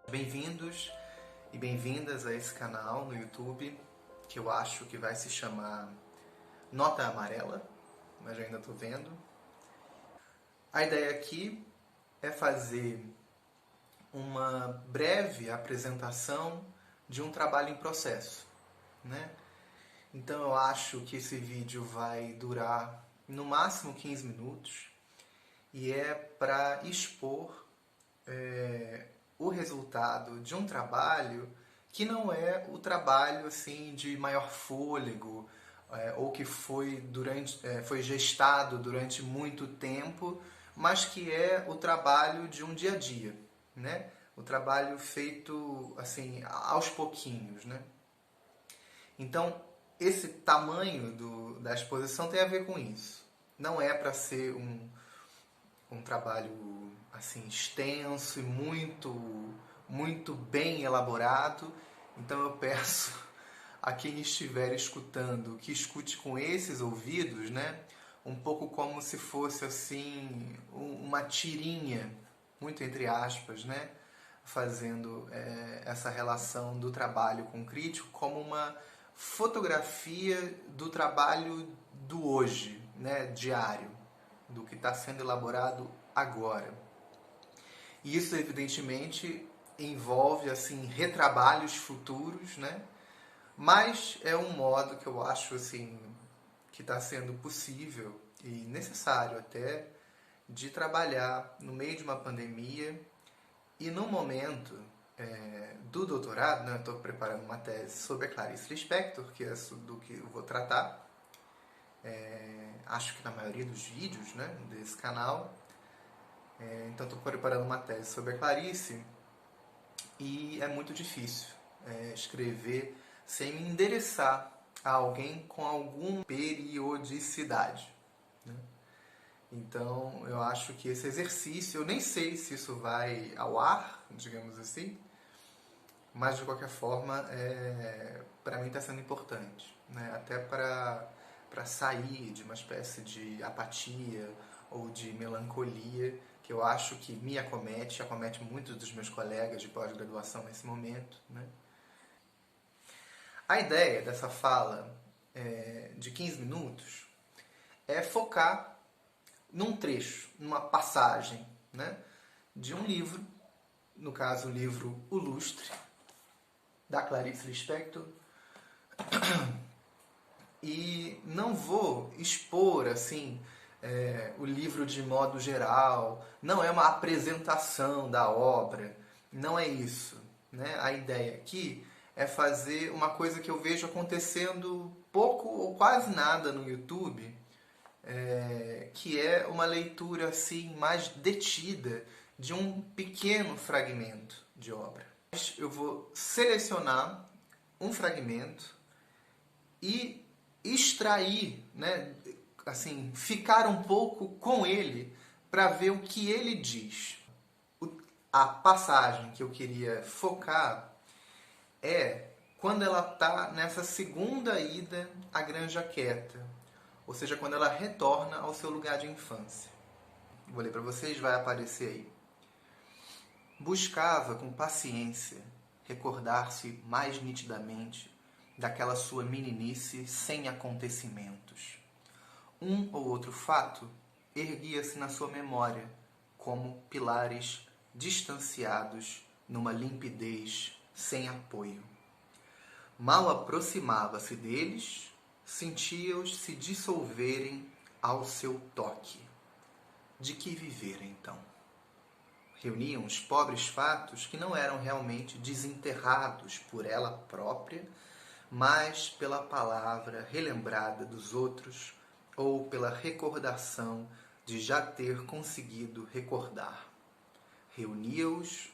Bem-vindos e bem-vindas a esse canal no YouTube, que eu acho que vai se chamar Nota Amarela, mas eu ainda estou vendo. A ideia aqui é fazer uma breve apresentação de um trabalho em processo, né? Então eu acho que esse vídeo vai durar no máximo 15 minutos e é para expor o resultado de um trabalho que não é o trabalho assim de maior fôlego ou que foi gestado durante muito tempo, mas que é o trabalho de um dia a dia, né? O trabalho feito assim aos pouquinhos, né? Então esse tamanho da exposição tem a ver com isso. Não é para ser um trabalho assim extenso e muito bem elaborado. Então eu peço a quem estiver escutando que escute com esses ouvidos, né? Um pouco como se fosse assim uma tirinha, muito entre aspas, né? Fazendo essa relação do trabalho com o crítico como uma fotografia do trabalho do hoje, né? Diário, do que está sendo elaborado agora. E isso, evidentemente, envolve assim retrabalhos futuros, né? Mas é um modo que eu acho assim que está sendo possível e necessário até de trabalhar no meio de uma pandemia e no momento do doutorado, né? Eu estou preparando uma tese sobre a Clarice Lispector, que é do que eu vou tratar. Acho que na maioria dos vídeos, né, desse canal. Então estou preparando uma tese sobre a Clarice e é muito difícil escrever sem me endereçar a alguém com alguma periodicidade, né? Então eu acho que esse exercício, eu nem sei se isso vai ao ar, digamos assim, mas de qualquer forma para mim está sendo importante, né? Até para sair de uma espécie de apatia ou de melancolia que eu acho que me acomete muitos dos meus colegas de pós-graduação nesse momento, né? A ideia dessa fala de 15 minutos é focar num trecho, numa passagem, né, de um livro, no caso o livro O Lustre, da Clarice Lispector, e não vou expor assim o livro de modo geral, não é uma apresentação da obra, não é isso, né? A ideia aqui é fazer uma coisa que eu vejo acontecendo pouco ou quase nada no YouTube, que é uma leitura assim mais detida de um pequeno fragmento de obra. Eu vou selecionar um fragmento e extrair, né, assim, ficar um pouco com ele para ver o que ele diz. A passagem que eu queria focar é quando ela está nessa segunda ida à Granja Quieta, ou seja, quando ela retorna ao seu lugar de infância. Vou ler para vocês, vai aparecer aí. Buscava com paciência recordar-se mais nitidamente daquela sua meninice sem acontecimentos. Um ou outro fato erguia-se na sua memória como pilares distanciados numa limpidez sem apoio. Mal aproximava-se deles, sentia-os se dissolverem ao seu toque. De que viver, então? Reuniam os pobres fatos que não eram realmente desenterrados por ela própria, mas pela palavra relembrada dos outros ou pela recordação de já ter conseguido recordar. Reunia-os,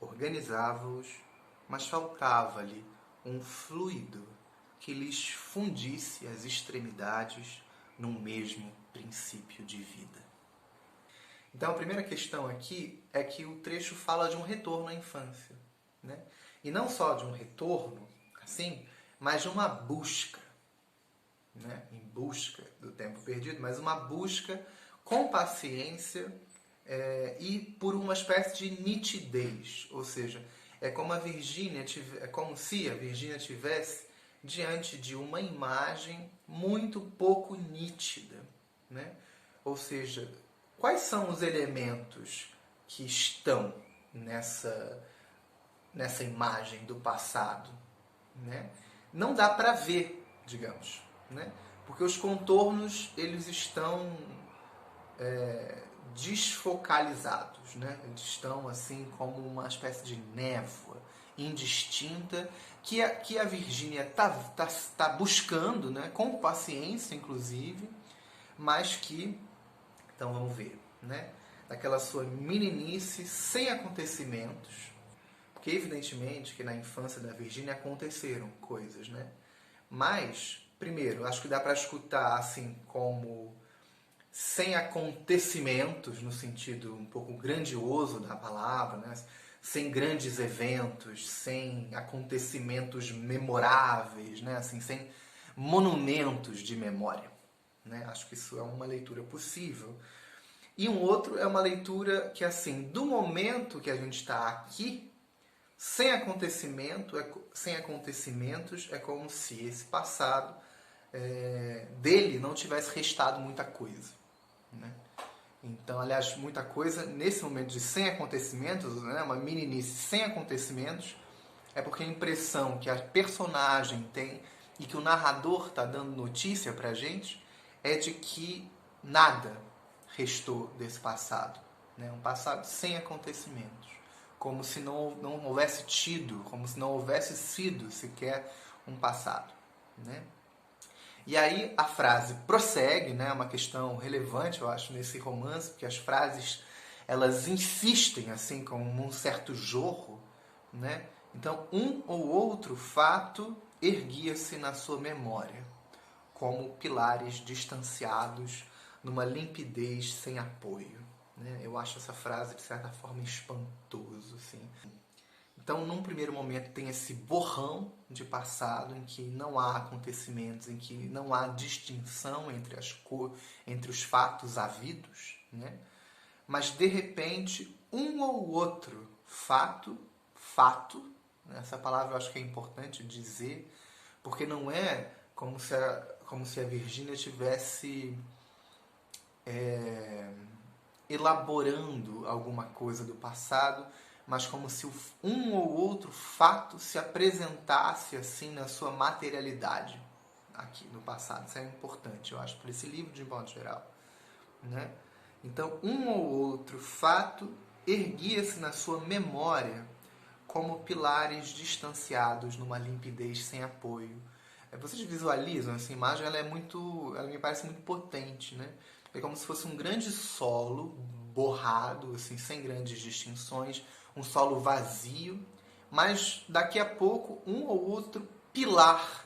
organizava-os, mas faltava-lhe um fluido que lhes fundisse as extremidades num mesmo princípio de vida. Então a primeira questão aqui é que o trecho fala de um retorno à infância, né? E não só de um retorno, assim, mas de uma busca, né? Em busca do tempo perdido, mas uma busca com paciência e por uma espécie de nitidez, ou seja, É como é como se a Virgínia tivesse diante de uma imagem muito pouco nítida, né? Ou seja, quais são os elementos que estão nessa imagem do passado, né? Não dá para ver, digamos, né? Porque os contornos eles estão desfocalizados, né? Eles estão assim como uma espécie de névoa indistinta que a Virgínia tá buscando, né? Com paciência, inclusive, mas que, então vamos ver, né? Daquela sua meninice sem acontecimentos, porque evidentemente que na infância da Virgínia aconteceram coisas, né? Mas, primeiro, acho que dá para escutar assim como sem acontecimentos, no sentido um pouco grandioso da palavra, né? Sem grandes eventos, sem acontecimentos memoráveis, né? Assim, sem monumentos de memória. Né? Acho que isso é uma leitura possível. E um outro é uma leitura que, assim, do momento que a gente está aqui, sem acontecimentos, é como se esse passado dele não tivesse restado muita coisa. Né? Então, aliás, muita coisa, nesse momento de sem acontecimentos, né, uma meninice sem acontecimentos, é porque a impressão que a personagem tem e que o narrador está dando notícia pra gente é de que nada restou desse passado. Né? Um passado sem acontecimentos. Como se não houvesse tido, como se não houvesse sido sequer um passado. Né? E aí a frase prossegue, né? Uma questão relevante, eu acho, nesse romance, porque as frases elas insistem assim com um certo jorro, né? Então, um ou outro fato erguia-se na sua memória, como pilares distanciados numa limpidez sem apoio. Né? Eu acho essa frase, de certa forma, espantoso. Assim. Então, num primeiro momento, tem esse borrão de passado, em que não há acontecimentos, em que não há distinção entre os fatos havidos, né? Mas, de repente, um ou outro fato, né? Essa palavra eu acho que é importante dizer, porque não é como se a Virgínia estivesse elaborando alguma coisa do passado, mas como se um ou outro fato se apresentasse assim na sua materialidade aqui no passado. Isso é importante, eu acho, para esse livro de modo geral. Né? Então, um ou outro fato erguia-se na sua memória como pilares distanciados numa limpidez sem apoio. Vocês visualizam essa imagem, ela me parece muito potente, né? É como se fosse um grande solo borrado, assim, sem grandes distinções, um solo vazio, mas daqui a pouco um ou outro pilar,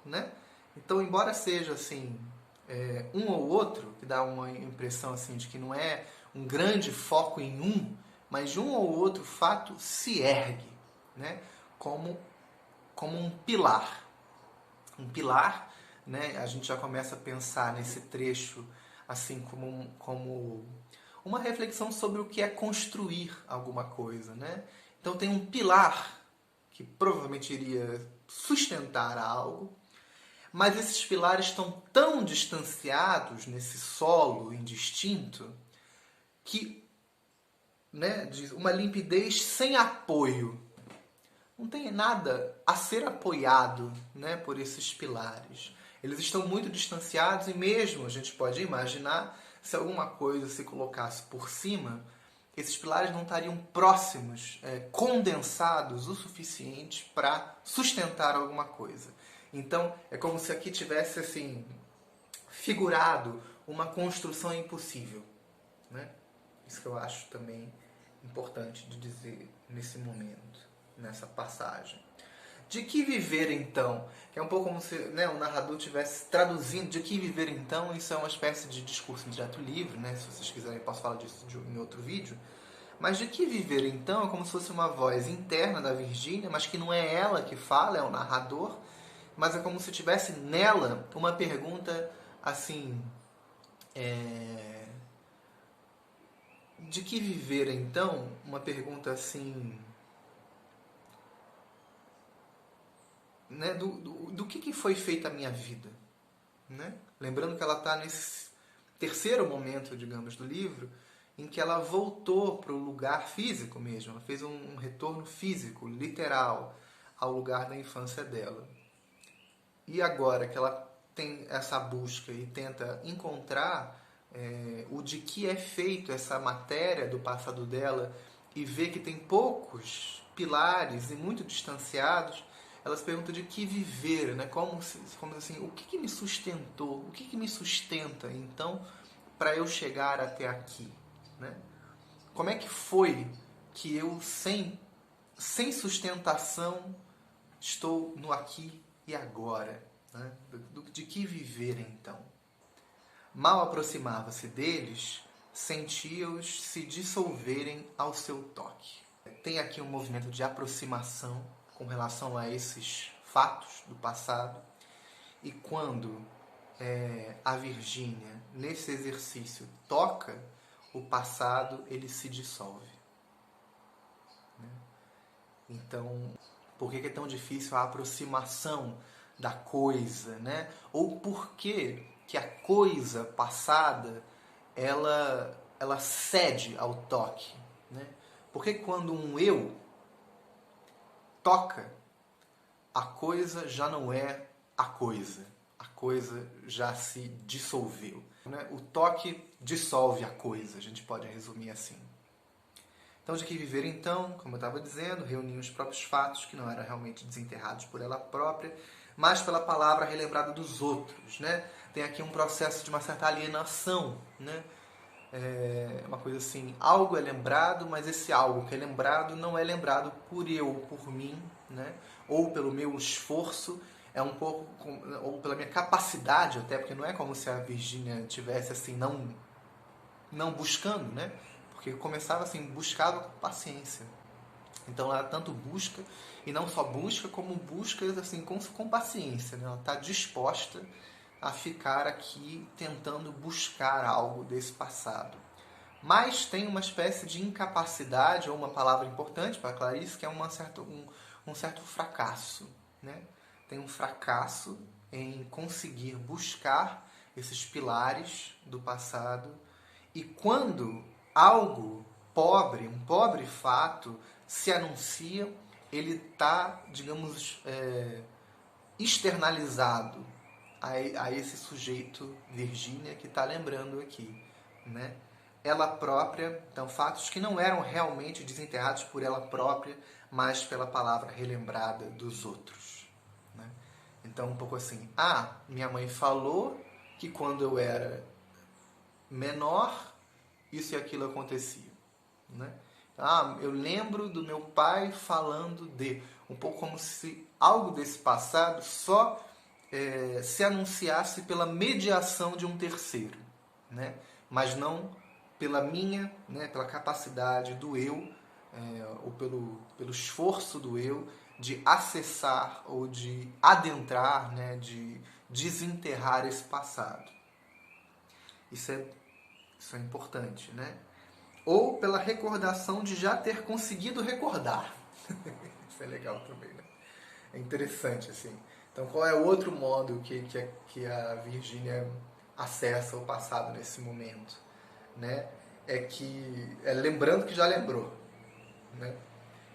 né? Então, embora seja assim um ou outro, que dá uma impressão assim de que não é um grande foco em um, mas um ou outro fato se ergue, né? Como um pilar. Um pilar, né? A gente já começa a pensar nesse trecho assim como uma reflexão sobre o que é construir alguma coisa, né? Então tem um pilar que provavelmente iria sustentar algo, mas esses pilares estão tão distanciados nesse solo indistinto que, né, diz uma limpidez sem apoio. Não tem nada a ser apoiado, né, por esses pilares. Eles estão muito distanciados e mesmo a gente pode imaginar se alguma coisa se colocasse por cima, esses pilares não estariam próximos, condensados o suficiente para sustentar alguma coisa. Então, é como se aqui tivesse assim figurado uma construção impossível, né? Isso que eu acho também importante de dizer nesse momento, nessa passagem. De que viver então? Que é um pouco como se, né, o narrador estivesse traduzindo. De que viver então? Isso é uma espécie de discurso direto livre, né? Se vocês quiserem, eu posso falar disso em outro vídeo. Mas de que viver então é como se fosse uma voz interna da Virgínia, mas que não é ela que fala, é o narrador, mas é como se tivesse nela uma pergunta assim: de que viver então? Uma pergunta assim né, do que foi feita a minha vida. Né? Lembrando que ela está nesse terceiro momento, digamos, do livro, em que ela voltou para o lugar físico mesmo. Ela fez um retorno físico, literal, ao lugar da infância dela. E agora que ela tem essa busca e tenta encontrar o de que é feito essa matéria do passado dela e vê que tem poucos pilares e muito distanciados, ela se pergunta de que viver, né? Como assim, o que me sustentou, o que me sustenta, então, para eu chegar até aqui, né? Como é que foi que eu, sem sustentação, estou no aqui e agora, né? De que viver, então? Mal aproximava-se deles, sentia-os se dissolverem ao seu toque. Tem aqui um movimento de aproximação com relação a esses fatos do passado, e quando a Virgínia, nesse exercício, toca o passado, ele se dissolve. Né? Então, por que é tão difícil a aproximação da coisa, né? Ou por que a coisa passada ela cede ao toque, né? Porque quando um eu toca, a coisa já não é a coisa já se dissolveu, né? O toque dissolve a coisa, a gente pode resumir assim. Então, de que viver, então, como eu estava dizendo, reunir os próprios fatos que não eram realmente desenterrados por ela própria, mas pela palavra relembrada dos outros, né? Tem aqui um processo de uma certa alienação, né? Uma coisa assim, algo é lembrado, mas esse algo que é lembrado não é lembrado por eu, por mim, né? Ou pelo meu esforço, é um pouco, ou pela minha capacidade até, porque não é como se a Virgínia tivesse assim, não buscando, né? Porque começava assim, buscava com paciência. Então ela tanto busca, e não só busca, como busca assim, com paciência, né? Ela está disposta a ficar aqui tentando buscar algo desse passado. Mas tem uma espécie de incapacidade, ou uma palavra importante para Clarice, que é um certo fracasso. Né? Tem um fracasso em conseguir buscar esses pilares do passado. E quando algo pobre, um pobre fato, se anuncia, ele está, digamos, externalizado a esse sujeito, Virgínia, que está lembrando aqui. Né? Ela própria, então fatos que não eram realmente desenterrados por ela própria, mas pela palavra relembrada dos outros. Né? Então, um pouco assim, minha mãe falou que quando eu era menor, isso e aquilo acontecia. Né? Eu lembro do meu pai falando de... Um pouco como se algo desse passado só se anunciasse pela mediação de um terceiro. Né? Mas não pela minha, né, pela capacidade do eu, ou pelo esforço do eu de acessar ou de adentrar, né, de desenterrar esse passado. Isso é importante, né? Ou pela recordação de já ter conseguido recordar. Isso é legal também, né? É interessante, assim. Então, qual é o outro modo que a Virgínia acessa o passado nesse momento? Né? Lembrando que já lembrou. Né?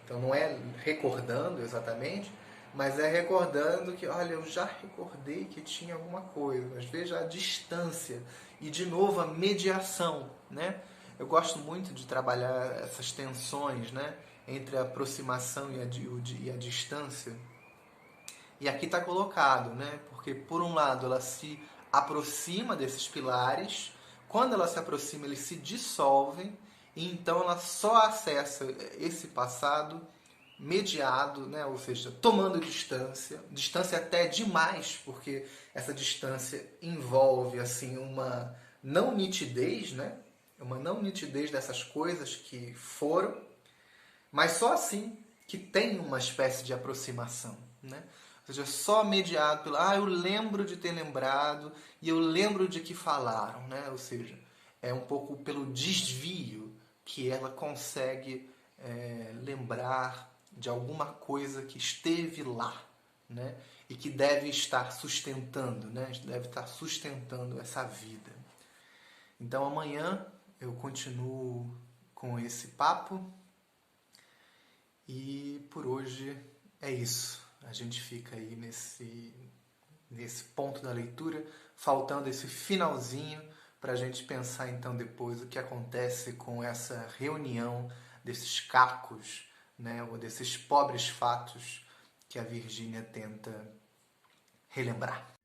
Então, não é recordando exatamente, mas é recordando que, olha, eu já recordei que tinha alguma coisa. Mas veja a distância e, de novo, a mediação, né? Eu gosto muito de trabalhar essas tensões, né, entre a aproximação e a distância. E aqui está colocado, né, porque, por um lado, ela se aproxima desses pilares, quando ela se aproxima, eles se dissolvem, e então ela só acessa esse passado mediado, né, ou seja, tomando distância até demais, porque essa distância envolve assim uma não nitidez, né? Uma não nitidez dessas coisas que foram, mas só assim que tem uma espécie de aproximação, né? Ou seja, só mediado pelo, eu lembro de ter lembrado e eu lembro de que falaram, né? Ou seja, é um pouco pelo desvio que ela consegue lembrar de alguma coisa que esteve lá, né? E que deve estar sustentando, né? Deve estar sustentando essa vida. Então amanhã eu continuo com esse papo e por hoje é isso. A gente fica aí nesse ponto da leitura, faltando esse finalzinho para a gente pensar então depois o que acontece com essa reunião desses cacos, né, ou desses pobres fatos que a Virgínia tenta relembrar.